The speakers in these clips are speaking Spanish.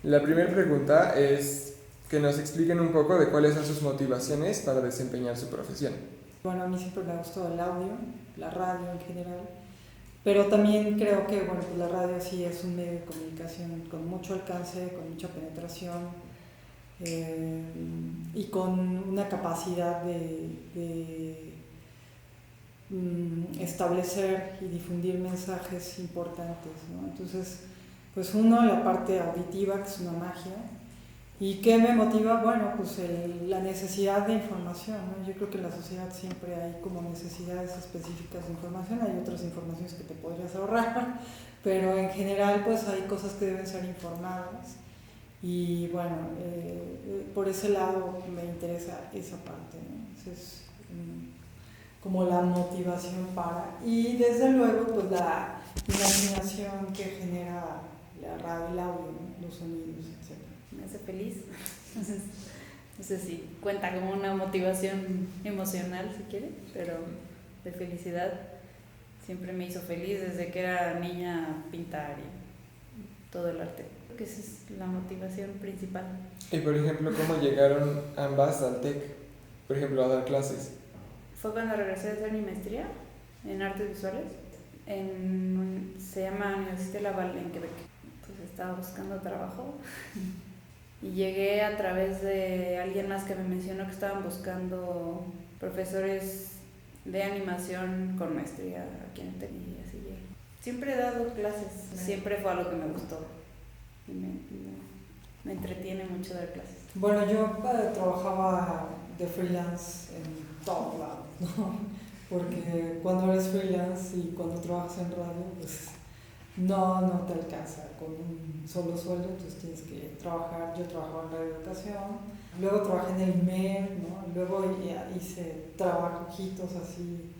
La primera pregunta es que nos expliquen un poco de cuáles son sus motivaciones para desempeñar su profesión. Bueno, a mí siempre me ha gustado el audio, la radio en general, pero también creo que bueno, pues la radio sí es un medio de comunicación con mucho alcance, con mucha penetración eh, y con una capacidad de establecer y difundir mensajes importantes, ¿no? Entonces, pues uno, la parte auditiva, que es una magia. ¿Y qué me motiva? Bueno, pues la necesidad de información, ¿no? Yo creo que en la sociedad siempre hay como necesidades específicas de información, hay otras informaciones que te podrías ahorrar, pero en general pues hay cosas que deben ser informadas y bueno, por ese lado me interesa esa parte, ¿no? Entonces, como la motivación para, y desde luego pues la imaginación que genera la radio, el audio, ¿no? Los sonidos, etc. Me hace feliz. Entonces, no sé si cuenta como una motivación emocional, si quiere, pero de felicidad. Siempre me hizo feliz desde que era niña pintar y todo el arte. Creo que esa es la motivación principal. Y por ejemplo, ¿cómo llegaron ambas al TEC? Por ejemplo, a dar clases. Fue cuando regresé a hacer mi maestría en artes visuales. Se llama Université Laval en Quebec. Entonces estaba buscando trabajo y llegué a través de alguien más que me mencionó que estaban buscando profesores de animación con maestría aquí en el TEC y así llegué. Siempre he dado clases, siempre fue algo que me gustó y me entretiene mucho dar clases. Bueno, yo trabajaba de freelance en todos lados, ¿no? Porque cuando eres freelance y cuando trabajas en radio, pues no te alcanza con un solo sueldo, entonces tienes que trabajar. Yo trabajaba en Radio Educación, luego trabajé en el IMER, ¿no? Luego hice trabajitos así,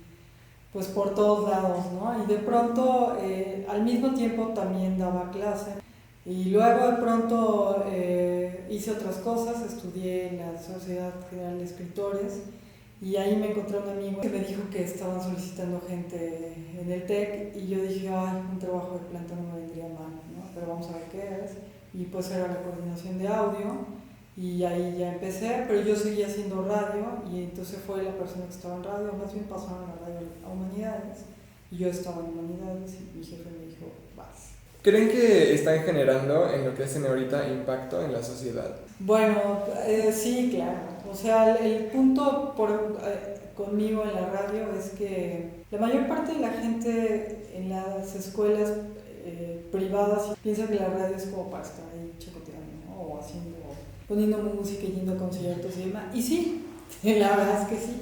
pues por todos lados, ¿no? Y de pronto, al mismo tiempo también daba clase. Y luego de pronto hice otras cosas, estudié en la Sociedad General de Escritores y ahí me encontré un amigo que me dijo que estaban solicitando gente en el TEC y yo dije, ay, un trabajo de planta no me vendría mal, ¿no? Pero vamos a ver qué es. Y pues era la coordinación de audio y ahí ya empecé, pero yo seguía haciendo radio y entonces fue la persona que estaba en radio, más bien pasaron a radio a Humanidades y yo estaba en Humanidades y mi jefe me dijo, vas. ¿Creen que están generando en lo que hacen ahorita impacto en la sociedad? Bueno, sí, claro. O sea, el punto conmigo en la radio es que la mayor parte de la gente en las escuelas privadas piensa que la radio es como para estar ahí chacoteando, ¿no? O poniendo música y yendo a conciertos y demás. Y sí, la verdad es que sí.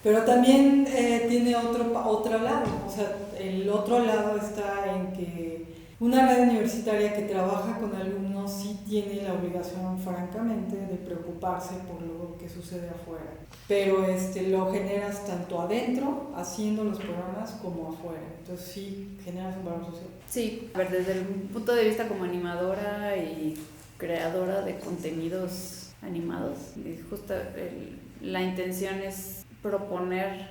Pero también tiene otro lado. O sea, el otro lado está en que una radio universitaria que trabaja con alumnos sí tiene la obligación, francamente, de preocuparse por lo que sucede afuera. Pero lo generas tanto adentro, haciendo los programas, como afuera. Entonces sí, generas un valor social. Sí, a ver, desde el punto de vista como animadora y creadora de contenidos animados, justo la intención es proponer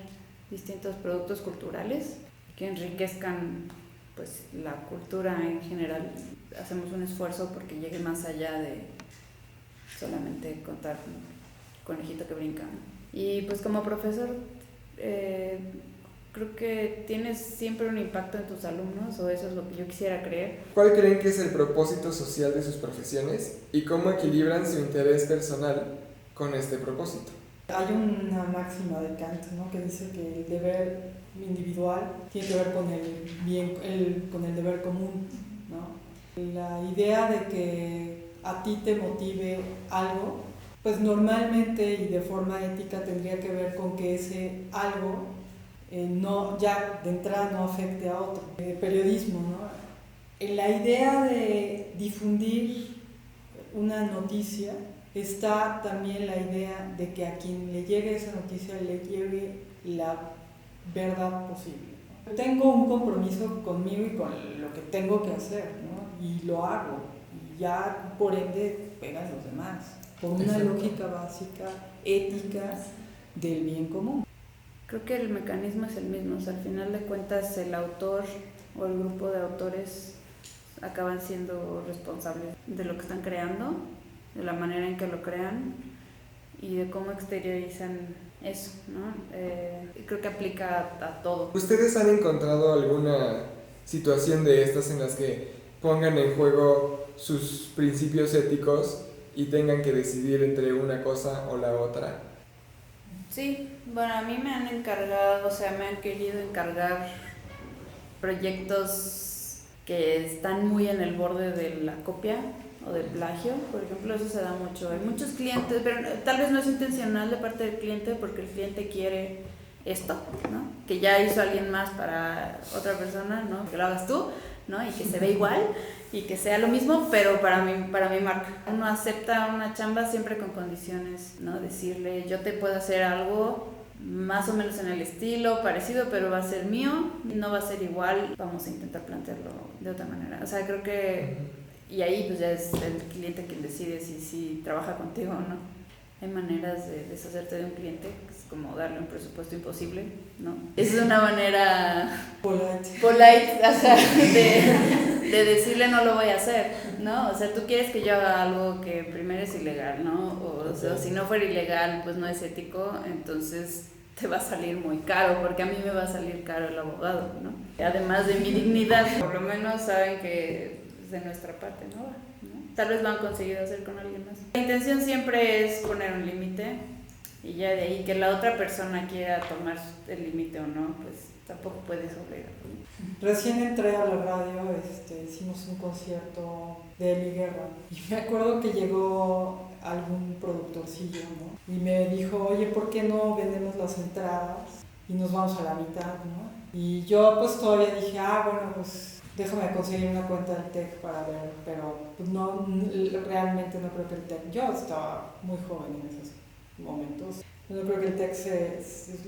distintos productos culturales que enriquezcan pues la cultura en general. Hacemos un esfuerzo porque llegue más allá de solamente contar un conejito que brinca. Y pues como profesor creo que tienes siempre un impacto en tus alumnos, o eso es lo que yo quisiera creer. ¿Cuál creen que es el propósito social de sus profesiones y cómo equilibran su interés personal con este propósito? Hay una máxima de Kant, ¿no? Que dice que el deber individual tiene que ver con con el deber común, ¿no? La idea de que a ti te motive algo, pues normalmente y de forma ética tendría que ver con que ese algo no, ya de entrada no afecte a otro. Periodismo, ¿no? La idea de difundir una noticia, está también la idea de que a quien le llegue esa noticia le llegue la verdad posible. Tengo un compromiso conmigo y con lo que tengo que hacer, ¿no? Y lo hago, y ya por ende pegan los demás, por una lógica básica, ética, del bien común. Creo que el mecanismo es el mismo, o sea, al final de cuentas el autor o el grupo de autores acaban siendo responsables de lo que están creando, de la manera en que lo crean y de cómo exteriorizan eso, ¿no? Creo que aplica a todo. ¿Ustedes han encontrado alguna situación de estas en las que pongan en juego sus principios éticos y tengan que decidir entre una cosa o la otra? Sí, bueno, a mí me han encargado, o sea, me han querido encargar proyectos que están muy en el borde de la copia o del plagio, por ejemplo, eso se da mucho. Hay muchos clientes, pero tal vez no es intencional de parte del cliente porque el cliente quiere esto, ¿no? Que ya hizo alguien más para otra persona, ¿no? Que lo hagas tú, ¿no? Y que se ve igual y que sea lo mismo, pero para mi marca. Uno acepta una chamba siempre con condiciones, ¿no? Decirle, yo te puedo hacer algo más o menos en el estilo, parecido, pero va a ser mío, no va a ser igual, vamos a intentar plantearlo de otra manera. O sea, creo que... Y ahí pues ya es el cliente quien decide si trabaja contigo o no. Hay maneras de deshacerte de un cliente, que es como darle un presupuesto imposible, ¿no? Esa es una manera polite ajá, de decirle no lo voy a hacer, ¿no? O sea, tú quieres que yo haga algo que primero es ilegal, ¿no? O sea, si no fuera ilegal, pues no es ético, entonces te va a salir muy caro, porque a mí me va a salir caro el abogado, ¿no? Además de mi dignidad, por lo menos saben que de nuestra parte no va, ¿no? Tal vez lo han conseguido hacer con alguien más. La intención siempre es poner un límite y ya de ahí que la otra persona quiera tomar el límite o no, pues tampoco puedes obligar. Recién entré a la radio, hicimos un concierto de Eli Guerra y me acuerdo que llegó algún productorcillo, ¿no? Y me dijo, oye, ¿por qué no vendemos las entradas y nos vamos a la mitad, ¿no? Y yo pues todavía dije, bueno, pues déjame conseguir una cuenta del TEC para ver, pero pues no, realmente no creo que el TEC, yo estaba muy joven en esos momentos, no creo que el TEC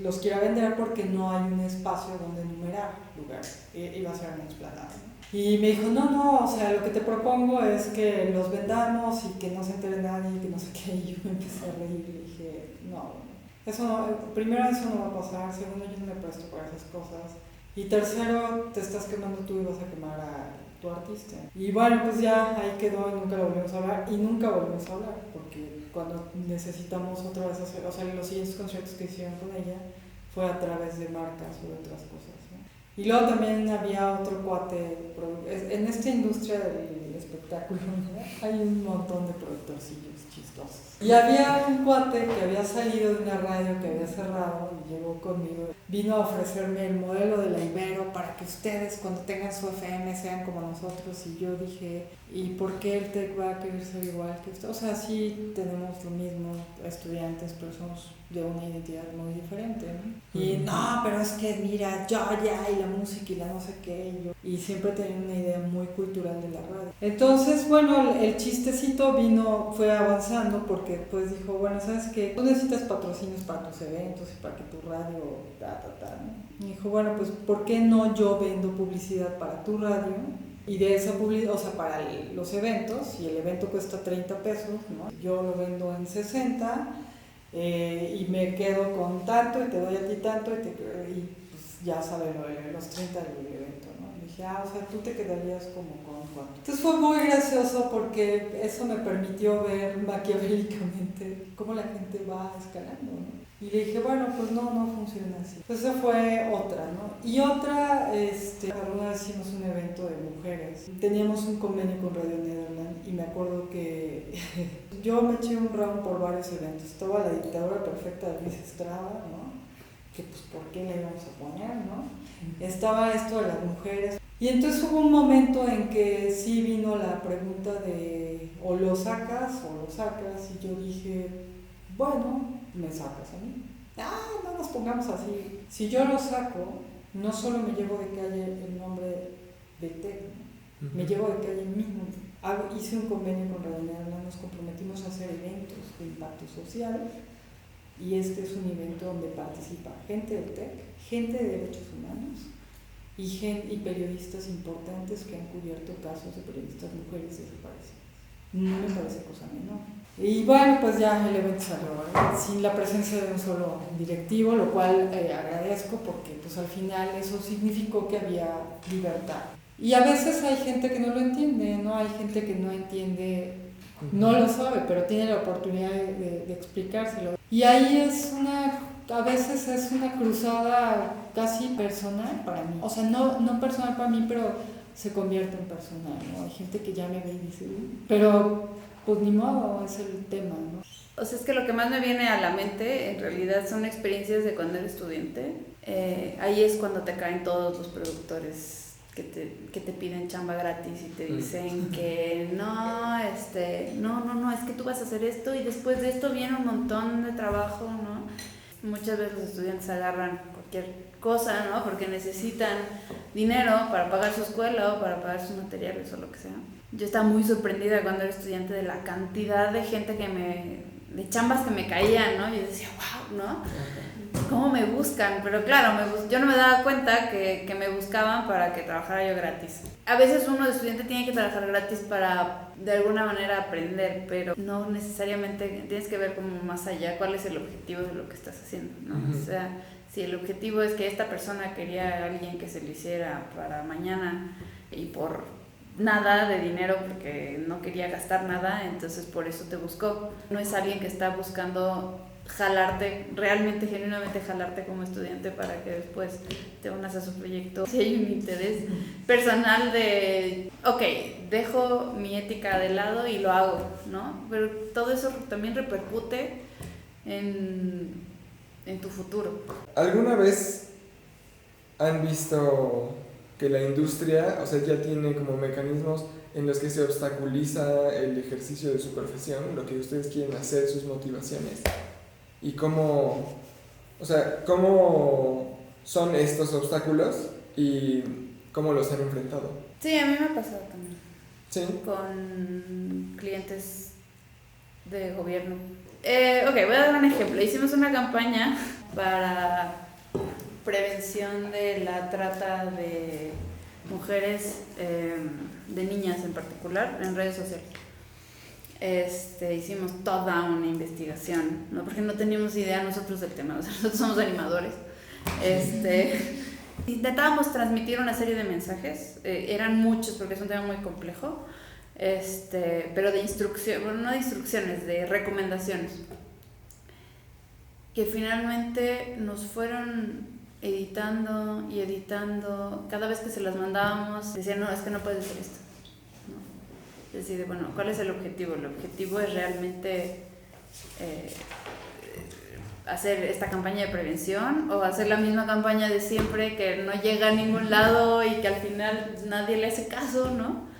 los quiera vender porque no hay un espacio donde enumerar lugares, iba a ser una explanada, ¿no? Y me dijo, no, o sea, lo que te propongo es que los vendamos y que no se entere nadie, que no sé qué, y yo me empecé a reír y dije, primero eso no va a pasar, segundo yo no me presto para esas cosas. Y tercero, te estás quemando tú y vas a quemar a tu artista. Y bueno, pues ya ahí quedó y nunca lo volvimos a hablar. Y nunca volvimos a hablar, porque cuando necesitamos otra vez hacer, o sea, los siguientes conciertos que hicieron con ella fue a través de marcas o de otras cosas, ¿no? Y luego también había otro cuate, en esta industria del espectáculo, ¿no? Hay un montón de productorcillos chistosos. Y había un cuate que había salido de una radio que había cerrado y llegó conmigo. Vino a ofrecerme el modelo de la Ibero para que ustedes cuando tengan su FM sean como nosotros. Y yo dije, ¿y por qué el TEC va a querer ser igual que usted? O sea, sí tenemos lo mismo, estudiantes, pero somos de una identidad muy diferente, ¿no? Y no, pero es que mira, yo ya, y la música y la no sé qué. Y siempre tenía una idea muy cultural de la radio. Entonces, bueno, el chistecito fue avanzando porque pues dijo, bueno, ¿sabes qué? Tú necesitas patrocinios para tus eventos y para que tu radio, ¿no? Y dijo, bueno, pues ¿por qué no yo vendo publicidad para tu radio? Y de esa publicidad, o sea, para los eventos, y el evento cuesta 30 pesos, ¿no? Yo lo vendo en 60 y me quedo con tanto y te doy a ti tanto y pues ya sabes lo de los 30 del evento, ¿no? Y dije, o sea, tú te quedarías como con cuánto. Entonces fue muy gracioso porque eso me permitió ver maquiavélicamente cómo la gente va escalando, ¿no? Y le dije, bueno, pues no funciona así. Entonces esa fue otra, ¿no? Y otra, alguna vez hicimos un evento de mujeres. Teníamos un convenio con Radio Nederland y me acuerdo que yo me eché un round por varios eventos. Estaba La Dictadura Perfecta de Luis Estrada, ¿no? Que pues ¿por qué la íbamos a poner, no? Estaba esto de las mujeres. Y entonces hubo un momento en que sí vino la pregunta de o lo sacas, y yo dije, bueno, me sacas a mí. No nos pongamos así. Si yo lo saco, no solo me llevo de calle el nombre de TEC, ¿no? Me llevo de calle mismo. Hice un convenio con Radio Nederland, nos comprometimos a hacer eventos de impacto social y este es un evento donde participa gente del TEC, gente de derechos humanos y periodistas importantes que han cubierto casos de periodistas mujeres desaparecidas. No me parece cosa menor. Y bueno, pues ya el evento salió, ¿verdad? Sin la presencia de un solo directivo, lo cual agradezco porque pues al final eso significó que había libertad. Y a veces hay gente que no lo entiende, ¿no? Hay gente que no entiende, no lo sabe, pero tiene la oportunidad de explicárselo. Y ahí a veces es una cruzada casi personal para mí. O sea, no personal para mí, pero se convierte en personal, ¿no? Hay gente que ya me ve y dice, pero pues ni modo, es el tema, ¿no? O sea, es que lo que más me viene a la mente en realidad son experiencias de cuando eres estudiante. Ahí es cuando te caen todos los productores que te piden chamba gratis y te dicen que no, es que tú vas a hacer esto y después de esto viene un montón de trabajo, ¿no? Muchas veces los estudiantes agarran cualquier cosa, ¿no? Porque necesitan dinero para pagar su escuela o para pagar sus materiales o lo que sea. Yo estaba muy sorprendida cuando era estudiante de la cantidad de gente de chambas que me caían, ¿no? Yo decía, wow, ¿no? ¿Cómo me buscan? Pero claro, yo no me daba cuenta que me buscaban para que trabajara yo gratis. A veces uno de estudiante tiene que trabajar gratis para de alguna manera aprender, pero no necesariamente tienes que ver como más allá cuál es el objetivo de lo que estás haciendo, ¿no? O sea, si el objetivo es que esta persona quería a alguien que se lo hiciera para mañana y por nada de dinero porque no quería gastar nada, entonces por eso te buscó. No es alguien que está buscando jalarte, realmente, genuinamente jalarte como estudiante para que después te unas a su proyecto. Si hay un interés personal de, ok, dejo mi ética de lado y lo hago, ¿no? Pero todo eso también repercute en tu futuro. ¿Alguna vez han visto que la industria, o sea, ya tiene como mecanismos en los que se obstaculiza el ejercicio de su profesión, lo que ustedes quieren hacer, sus motivaciones? ¿Y cómo son estos obstáculos y cómo los han enfrentado? Sí, a mí me ha pasado también. ¿Sí? Con clientes de gobierno. Ok, voy a dar un ejemplo. Hicimos una campaña para prevención de la trata de mujeres, de niñas en particular, en redes sociales. Hicimos toda una investigación, ¿no? Porque no teníamos idea nosotros del tema, o sea, nosotros somos animadores. Intentábamos transmitir una serie de mensajes, eran muchos porque es un tema muy complejo, pero de instrucción, bueno, no de instrucciones, de recomendaciones, que finalmente nos fueron editando y editando. Cada vez que se las mandábamos decían, no, es que no puedes decir esto, ¿no? Es decir, bueno, ¿cuál es el objetivo? El objetivo es realmente hacer esta campaña de prevención o hacer la misma campaña de siempre que no llega a ningún lado y que al final nadie le hace caso, ¿no?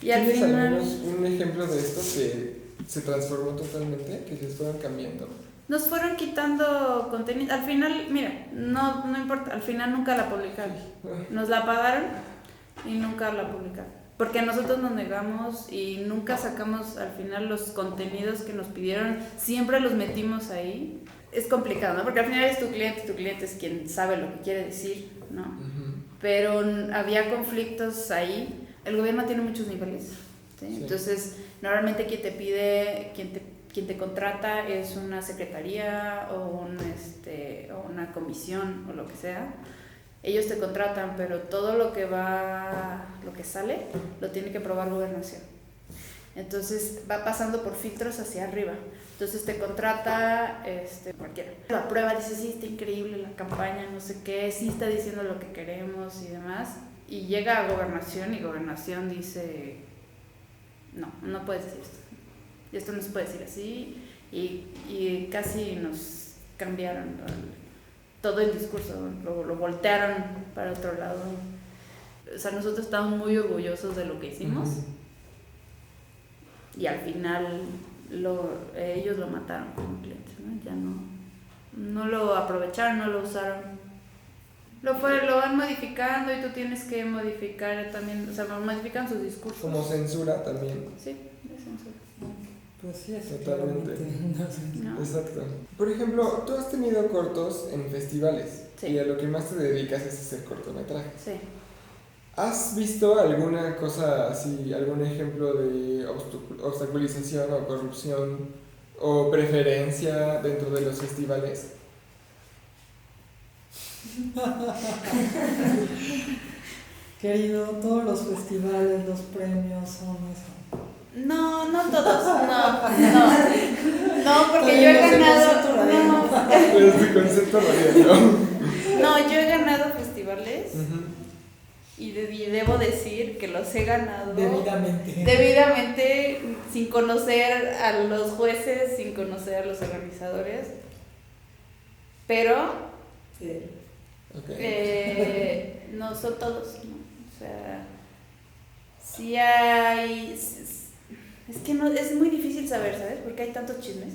Y al ¿Tienes final un ejemplo de esto que se transformó totalmente, que se fueron cambiando? nos fueron quitando contenido. Al final, mira, no importa, al final nunca la publicaron. Nos la pagaron y nunca la publicaron. Porque nosotros nos negamos y nunca sacamos al final los contenidos que nos pidieron, siempre los metimos ahí. Es complicado, ¿no? Porque al final es tu cliente es quien sabe lo que quiere decir, ¿no? Pero había conflictos ahí. El gobierno tiene muchos niveles, ¿sí? Sí. Entonces, normalmente quien te pide, quien te contrata es una secretaría o una comisión o lo que sea. Ellos te contratan, pero todo lo que sale, lo tiene que aprobar Gobernación. Entonces va pasando por filtros hacia arriba. Entonces te contrata cualquiera. Lo aprueba, dice, sí, está increíble la campaña, no sé qué, sí está diciendo lo que queremos y demás. Y llega a Gobernación y Gobernación dice, no puedes decir esto. Esto no se puede decir así. Y casi nos cambiaron todo el discurso, lo voltearon para otro lado. O sea, nosotros estamos muy orgullosos de lo que hicimos. Y al final ellos lo mataron como clientes, ¿no? Ya no lo aprovecharon, no lo usaron. Lo van modificando y tú tienes que modificar también, o sea, modifican sus discursos. Como censura también. Sí, es censura. Pues sí, es totalmente. No. Exacto. Por ejemplo, tú has tenido cortos en festivales. Sí. Y a lo que más te dedicas es hacer cortometrajes. Sí. ¿Has visto alguna cosa así, algún ejemplo de obstaculización o corrupción o preferencia dentro de los festivales? Querido, todos los festivales, los premios son eso. No, no todos, no, porque yo he ganado, Desde concepto radial, no, yo he ganado festivales ¿no? y debo decir que los he ganado Debidamente. sin conocer a los jueces, sin conocer a los organizadores, pero Okay. no son todos, ¿no? O sea, sí hay, es que no, es muy difícil saber, ¿sabes? Porque hay tantos chismes.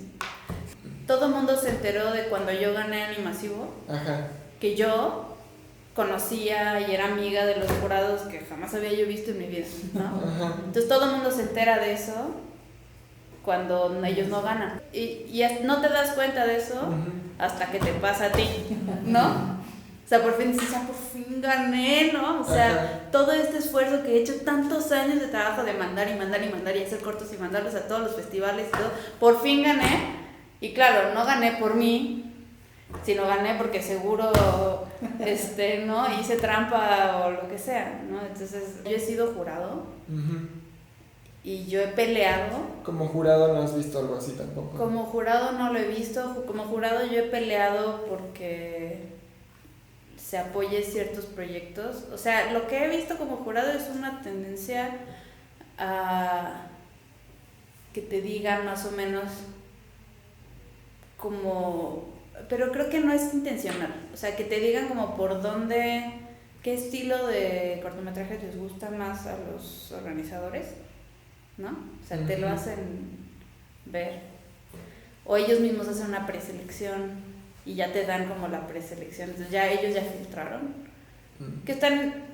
Todo el mundo se enteró de cuando yo gané Animasivo, Ajá. que yo conocía y era amiga de los jurados que jamás había yo visto en mi vida, ¿no? Ajá. Entonces todo el mundo se entera de eso cuando ellos no ganan. Y no te das cuenta de eso hasta que te pasa a ti, ¿no? O sea, por fin dices, por fin gané, ¿no? O sea, Ajá. todo este esfuerzo que he hecho, tantos años de trabajo de mandar y hacer cortos y mandarlos a todos los festivales y todo, por fin gané. Y claro, no gané por mí, sino gané porque seguro, ¿no? Hice trampa o lo que sea, ¿no? Entonces, yo he sido jurado y yo he peleado. Como jurado no has visto algo así tampoco. Como jurado no lo he visto, como jurado yo he peleado porque se apoye ciertos proyectos. O sea, lo que he visto como jurado es una tendencia a que te digan más o menos como, pero creo que no es intencional, o sea, que te digan como por dónde, qué estilo de cortometrajes les gusta más a los organizadores, ¿no? O sea, te lo hacen ver, o ellos mismos hacen una preselección y ya te dan como la preselección, entonces ya ellos ya filtraron, que están,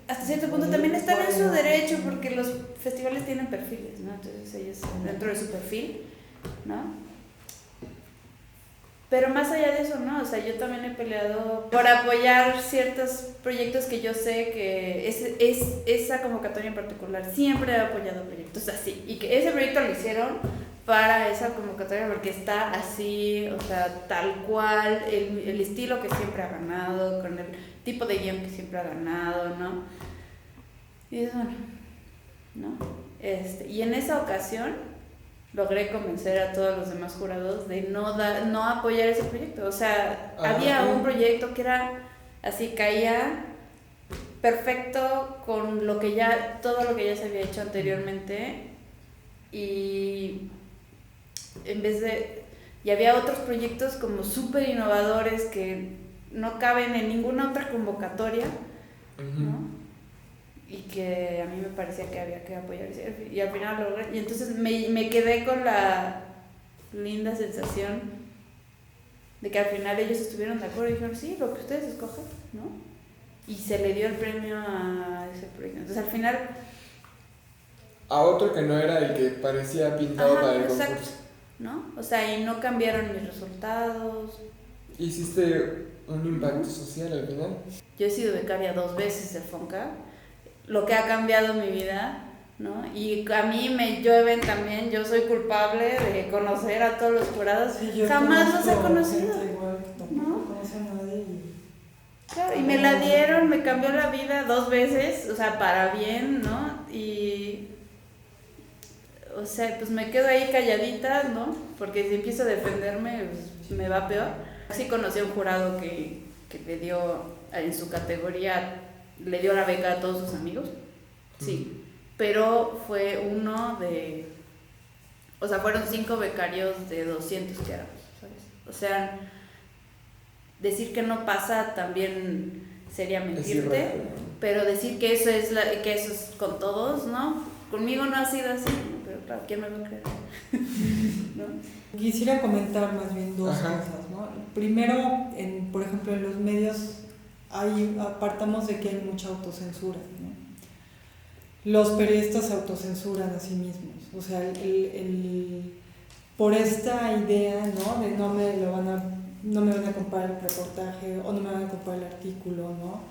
hasta cierto punto también están en su derecho porque los festivales tienen perfiles, ¿no? Entonces ellos dentro de su perfil, ¿no? Pero más allá de eso, ¿no? O sea, yo también he peleado por apoyar ciertos proyectos que yo sé que esa convocatoria en particular siempre he apoyado proyectos así. Y que ese proyecto lo hicieron para esa convocatoria porque está así, o sea, tal cual, el estilo que siempre ha ganado, con el tipo de guión que siempre ha ganado, ¿no? Y es bueno, ¿no? Y en esa ocasión logré convencer a todos los demás jurados de no apoyar ese proyecto. O sea, había un proyecto que era así, caía perfecto con todo lo que ya se había hecho anteriormente, y en vez de, y había otros proyectos como súper innovadores que no caben en ninguna otra convocatoria, ¿no? Y que a mí me parecía que había que apoyar, y al final logré, y entonces me quedé con la linda sensación de que al final ellos estuvieron de acuerdo y dijeron, sí, lo que ustedes escojan, ¿no? Y se le dio el premio a ese proyecto. Entonces al final... A otro que no era el que parecía pintado para el concurso. Exacto, ¿no? O sea, y no cambiaron mis resultados. ¿Hiciste un impacto social al final? Yo he sido becaria 2 veces del FONCA, lo que ha cambiado mi vida, ¿no? Y a mí me llueven también, yo soy culpable de conocer a todos los jurados, Sí, jamás los he conocido, igual, ¿no? Conoce a nadie Claro, y me la dieron, me cambió la vida 2 veces, o sea, para bien, ¿no? Y, o sea, pues me quedo ahí calladita, ¿no? Porque si empiezo a defenderme, pues me va peor. Sí conocí a un jurado que le dio, en su categoría, le dio la beca a todos sus amigos, sí, pero fue uno de, o sea, fueron 5 becarios de 200 que éramos, ¿sabes? O sea, decir que no pasa también sería mentirte, pero decir que eso es con todos, ¿no? Conmigo no ha sido así, ¿no? Pero claro, ¿quién me va a creer? ¿No? Quisiera comentar más bien dos cosas, ¿no? Primero, por ejemplo, en los medios apartamos de que hay mucha autocensura, ¿no? Los periodistas se autocensuran a sí mismos, o sea, por esta idea, ¿no? De no me van a comprar el reportaje o no me van a comprar el artículo, ¿no?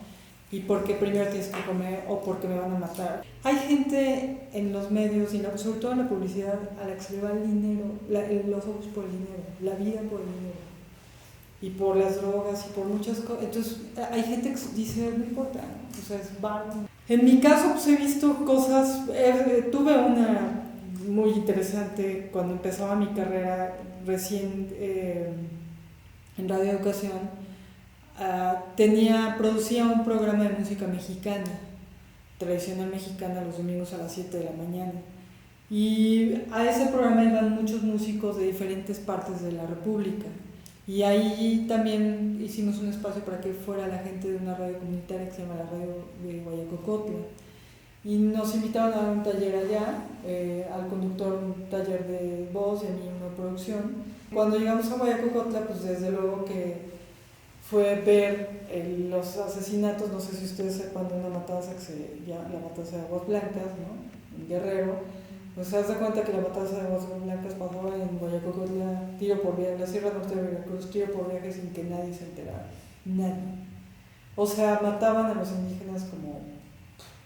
Y porque primero tienes que comer o porque me van a matar. Hay gente en los medios y sobre todo en la publicidad a la que se le va el dinero, los ojos por el dinero, la vida por el dinero. y por las drogas y por muchas cosas. Entonces hay gente que dice, no importa, ¿no? O sea, es bar. En mi caso, pues he visto cosas, tuve una muy interesante cuando empezaba mi carrera recién en Radio Educación. Producía un programa de música mexicana, tradicional mexicana, los domingos a las 7 de la mañana. Y a ese programa iban muchos músicos de diferentes partes de la República. Y ahí también hicimos un espacio para que fuera la gente de una radio comunitaria que se llama la Radio de Guayacocotla. Y nos invitaron a dar un taller allá, al conductor un taller de voz y a mí una producción. Cuando llegamos a Guayacocotla, pues desde luego que fue ver los asesinatos, no sé si ustedes sepan de una matanza que se llama la matanza de Aguas Blancas, ¿no? En Guerrero. Pues se das cuenta que la matanza de Aguas Blancas pasaba en Guayacocotla, tiro por viaje, en la Sierra Norte de Veracruz, tiro por viaje sin que nadie se enterara. Nadie. O sea, mataban a los indígenas como,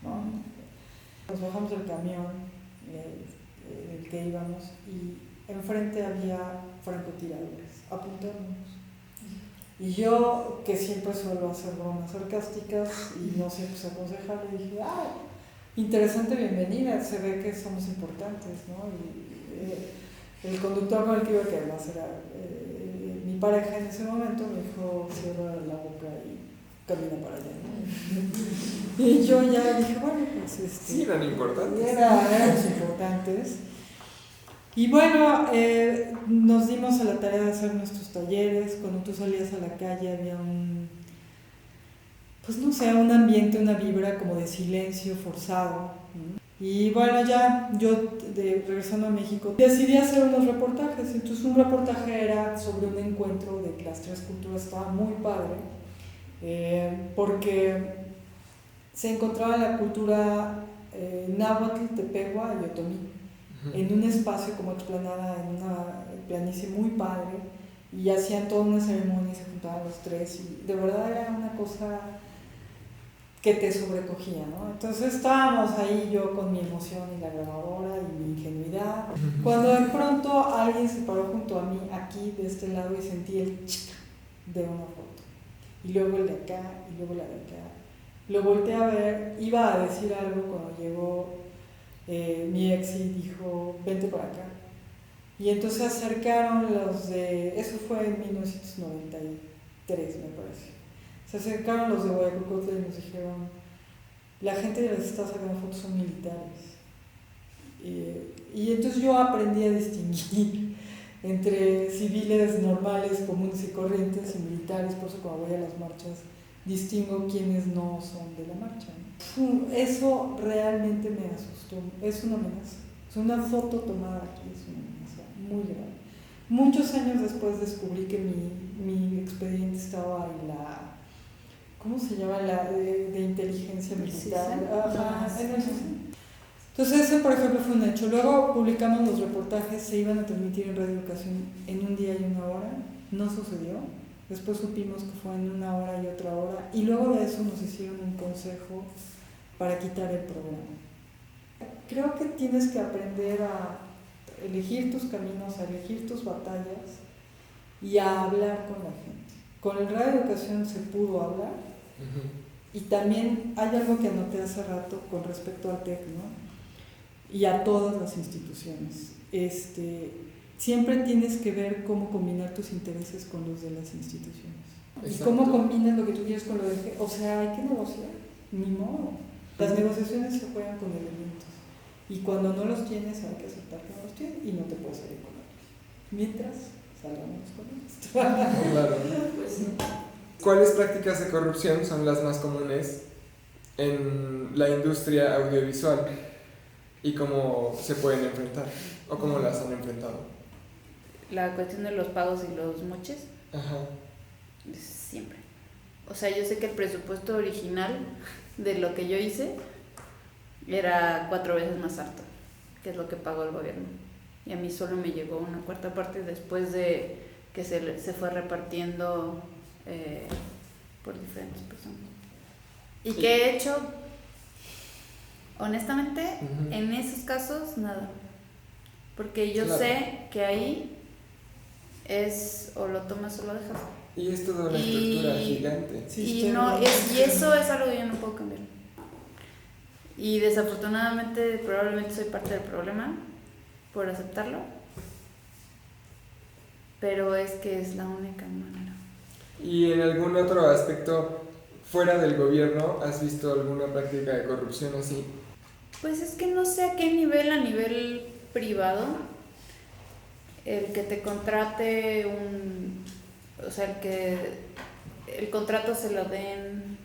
¿no? Nos bajamos del camión en el que íbamos y enfrente había francotiradores apuntándonos. Y yo, que siempre suelo hacer bromas sarcásticas y no siempre sé aconsejar, le dije, interesante bienvenida, se ve que somos importantes, ¿no? Y el conductor con el que iba, que además era mi pareja en ese momento, me dijo, cierra la boca y camina para allá, ¿no? Y yo ya dije, bueno, pues sí, eran importantes. Éramos importantes. Y bueno, nos dimos a la tarea de hacer nuestros talleres. Cuando tú salías a la calle había pues no sé, un ambiente, una vibra como de silencio forzado. Y bueno, ya yo regresando a México decidí hacer unos reportajes. Entonces un reportaje era sobre un encuentro de las tres culturas, estaba muy padre, porque se encontraba la cultura náhuatl, tepehua y otomí en un espacio como explanada, en una planicie muy padre, y hacían toda una ceremonia y se juntaban los tres, y de verdad era una cosa que te sobrecogía, ¿no? Entonces estábamos ahí yo con mi emoción y la grabadora y mi ingenuidad, cuando de pronto alguien se paró junto a mí aquí de este lado y sentí el chic de una foto, y luego el de acá, y luego la de acá. Lo volteé a ver, iba a decir algo cuando llegó mi ex y dijo, vente para acá. Y entonces se acercaron los de, eso fue en 1993 me parece, se acercaron los de Guayacocotla y nos dijeron, la gente que les está sacando fotos son militares. Y entonces yo aprendí a distinguir entre civiles normales, comunes y corrientes, y militares. Por eso cuando voy a las marchas distingo quienes no son de la marcha, ¿no? Eso realmente me asustó, es una amenaza. Es una foto tomada aquí, es una amenaza muy grave. Muchos años después descubrí que mi expediente estaba en la, ¿cómo se llama? La de inteligencia militar. Entonces ese, por ejemplo, fue un hecho. Luego publicamos los reportajes, se iban a transmitir en Radio Educación en un día y una hora, no sucedió. Después supimos que fue en una hora y otra hora, y luego de eso nos hicieron un consejo para quitar el programa. Creo que tienes que aprender a elegir tus caminos, a elegir tus batallas y a hablar con la gente. Con el Radio Educación se pudo hablar, y también hay algo que anoté hace rato con respecto al TEC, ¿no? Y a todas las instituciones. Siempre tienes que ver cómo combinar tus intereses con los de las instituciones. Exacto. Y cómo combinas lo que tú quieres con lo de... O sea, hay que negociar, ni modo. Las negociaciones se juegan con elementos. Y cuando no los tienes, hay que aceptar que no los tienes y no te puedes salir con ellos. Mientras salgamos con esto. Claro. ¿Cuáles prácticas de corrupción son las más comunes en la industria audiovisual? ¿Y cómo se pueden enfrentar? ¿O cómo las han enfrentado? La cuestión de los pagos y los moches. Ajá. Siempre. O sea, yo sé que el presupuesto original de lo que yo hice era 4 veces más alto, que es lo que pagó el gobierno. Y a mí solo me llegó una cuarta parte después de que se fue repartiendo por diferentes personas. ¿Y qué he hecho? Honestamente, en esos casos, nada. Porque yo sé que ahí es o lo tomas o lo dejas. Y es toda una estructura gigante. Y eso es algo que yo no puedo cambiar. Y desafortunadamente probablemente soy parte del problema por aceptarlo, pero es que es la única manera. ¿Y en algún otro aspecto fuera del gobierno has visto alguna práctica de corrupción así? Pues es que no sé a qué nivel, a nivel privado, el que te contrate o sea, el contrato se lo den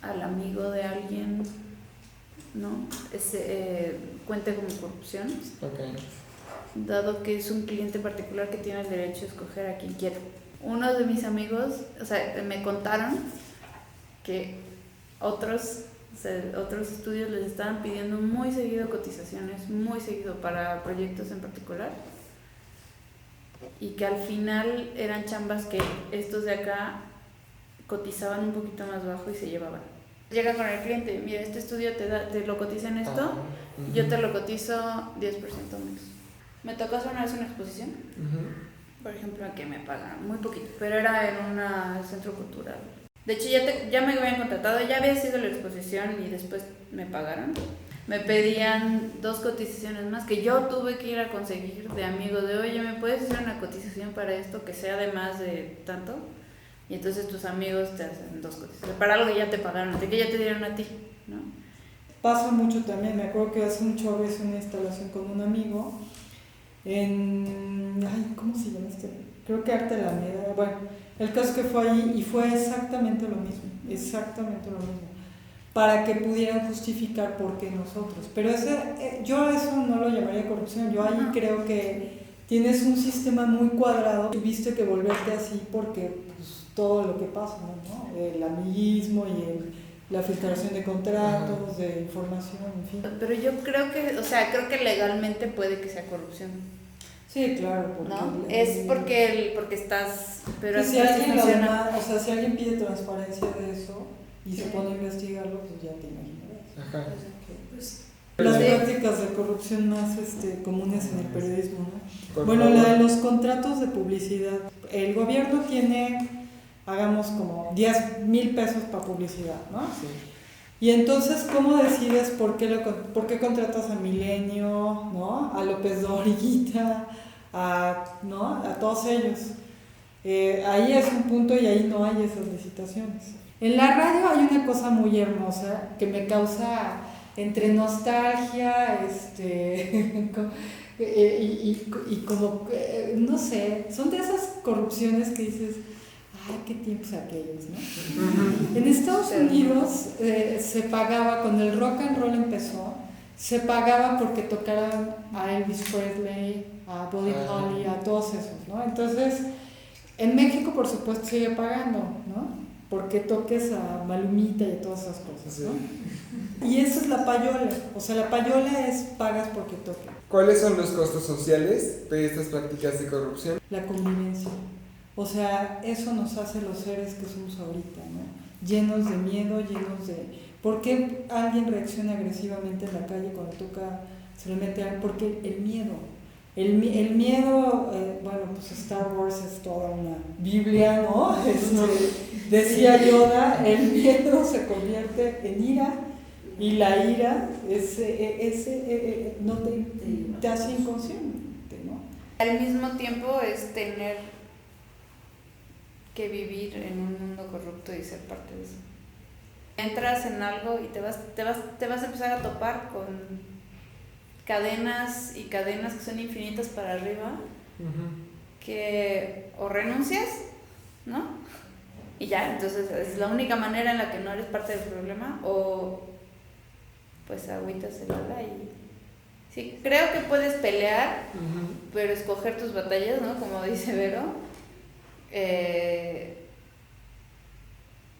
al amigo de alguien, ¿no? Cuente como corrupción. Okay. Dado que es un cliente particular que tiene el derecho a escoger a quien quiera. Uno de mis amigos, o sea, me contaron que otros estudios les estaban pidiendo muy seguido cotizaciones, muy seguido para proyectos en particular, y que al final eran chambas que estos de acá cotizaban un poquito más bajo y se llevaban. Llega con el cliente, mira, este estudio te lo cotiza en esto, yo te lo cotizo 10% menos. Me tocó hacer una vez una exposición, por ejemplo, que me pagaron muy poquito, pero era en un centro cultural. De hecho, ya me habían contratado, ya había sido la exposición y después me pagaron. Me pedían 2 cotizaciones más que yo tuve que ir a conseguir de amigos de, oye, ¿me puedes hacer una cotización para esto que sea de más de tanto? Y entonces tus amigos te hacen 2 cotizaciones para algo que ya te pagaron, de que ya te dieron a ti, ¿no? Pasa mucho también, me acuerdo que hace mucho hice una instalación con un amigo ¿cómo se llama este? Creo que Arte Alameda. Bueno, el caso es que fue ahí y fue exactamente lo mismo, para que pudieran justificar por qué nosotros. Pero yo eso no lo llamaría corrupción, yo ahí creo que tienes un sistema muy cuadrado, tuviste que volverte así porque pues, todo lo que pasa, ¿no? El amiguismo y la filtración de contratos, de información, en fin. Pero yo creo que legalmente puede que sea corrupción. Sí, claro, porque ¿no? Es porque estás, pero si alguien si alguien pide transparencia de eso y se pone a investigarlo, pues ya te imaginarás. Ajá. Pues, las prácticas de corrupción más comunes en el periodismo, ¿no? Bueno, la de los contratos de publicidad. El gobierno tiene, hagamos como 10,000 pesos para publicidad, ¿no? Sí. Y entonces, ¿cómo decides por qué contratas a Milenio, ¿no? A López Doriguita, ¿no? A todos ellos? Ahí es un punto y ahí no hay esas licitaciones. En la radio hay una cosa muy hermosa que me causa entre nostalgia, y como, no sé, son de esas corrupciones que dices, ¡ay, qué tiempos aquellos!, ¿no? En Estados Unidos se pagaba, cuando el rock and roll empezó, se pagaba porque tocaran a Elvis Presley, a Buddy Holly, a todos esos, ¿no? Entonces, en México, por supuesto, sigue pagando, ¿no? Porque toques a Malumita y a todas esas cosas, ¿no? Y eso es la payola, o sea, la payola es pagas porque toques. ¿Cuáles son los costos sociales de estas prácticas de corrupción? La convivencia. O sea, eso nos hace los seres que somos ahorita, ¿no? Llenos de miedo, llenos de... ¿Por qué alguien reacciona agresivamente en la calle cuando toca, se le mete a... Porque el miedo. El miedo, bueno, pues Star Wars es toda una Biblia, ¿no? Decía Yoda, el miedo se convierte en ira y la ira no te hace inconsciente, ¿no? Al mismo tiempo es tener que vivir en un mundo corrupto y ser parte de eso. Entras en algo y te vas a empezar a topar con cadenas y cadenas que son infinitas para arriba, que o renuncias, ¿no? Y ya, entonces es la única manera en la que no eres parte del problema, o pues agüitas el ala y... Sí, creo que puedes pelear, pero escoger tus batallas, ¿no? Como dice Vero.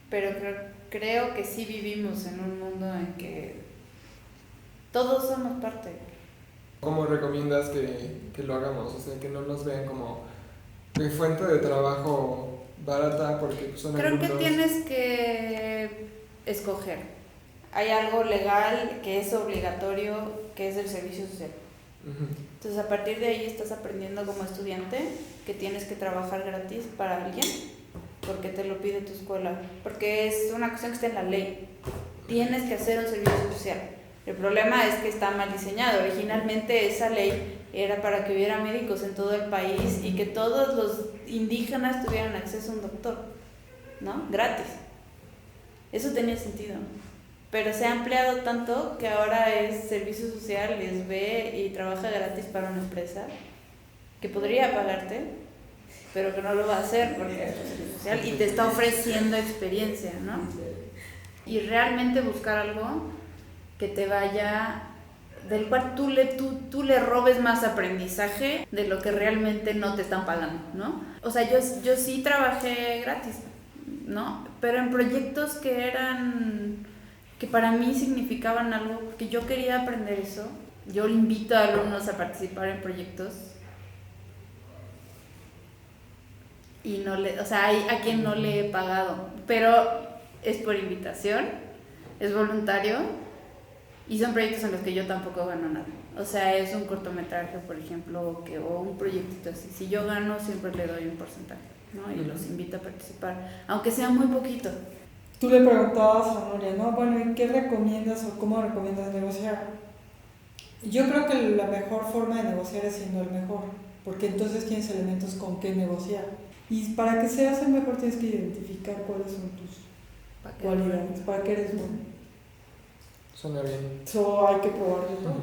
Pero creo que sí vivimos en un mundo en que todos somos parte. ¿Cómo recomiendas que lo hagamos? O sea, que no nos vean como de fuente de trabajo barata porque son Creo alumnos. que tienes que escoger. Hay algo legal que es obligatorio, que es el servicio social. Entonces a partir de ahí estás aprendiendo como estudiante que tienes que trabajar gratis para alguien porque te lo pide tu escuela, porque es una cuestión que está en la ley. Tienes que hacer un servicio social. El problema es que está mal diseñado. Originalmente esa ley era para que hubiera médicos en todo el país y que todos los indígenas tuvieran acceso a un doctor, ¿no? Gratis. Eso tenía sentido. Pero se ha ampliado tanto que ahora es servicio social, es ve y trabaja gratis para una empresa que podría pagarte, pero que no lo va a hacer porque es servicio social y te está ofreciendo experiencia, ¿no? Y realmente buscar algo que te vaya, del cual tú le robes más aprendizaje de lo que realmente no te están pagando, ¿no? O sea, yo sí trabajé gratis, ¿no? Pero en proyectos que para mí significaban algo, porque yo quería aprender eso. Yo invito a alumnos a participar en proyectos y o sea, hay a quien no le he pagado, pero es por invitación, es voluntario y son proyectos en los que yo tampoco gano nada. O sea, es un cortometraje, por ejemplo, o un proyectito así. Si yo gano, siempre le doy un porcentaje, ¿no? Y los invito a participar, aunque sea muy poquito. Tú le preguntabas a Nuria, ¿no? Bueno, ¿y qué recomiendas o cómo recomiendas negociar? Yo creo que la mejor forma de negociar es siendo el mejor, porque entonces tienes elementos con qué negociar. Y para que seas el mejor tienes que identificar cuáles son tus cualidades, para que eres bueno. Suena bien. Eso hay que probarlo todo.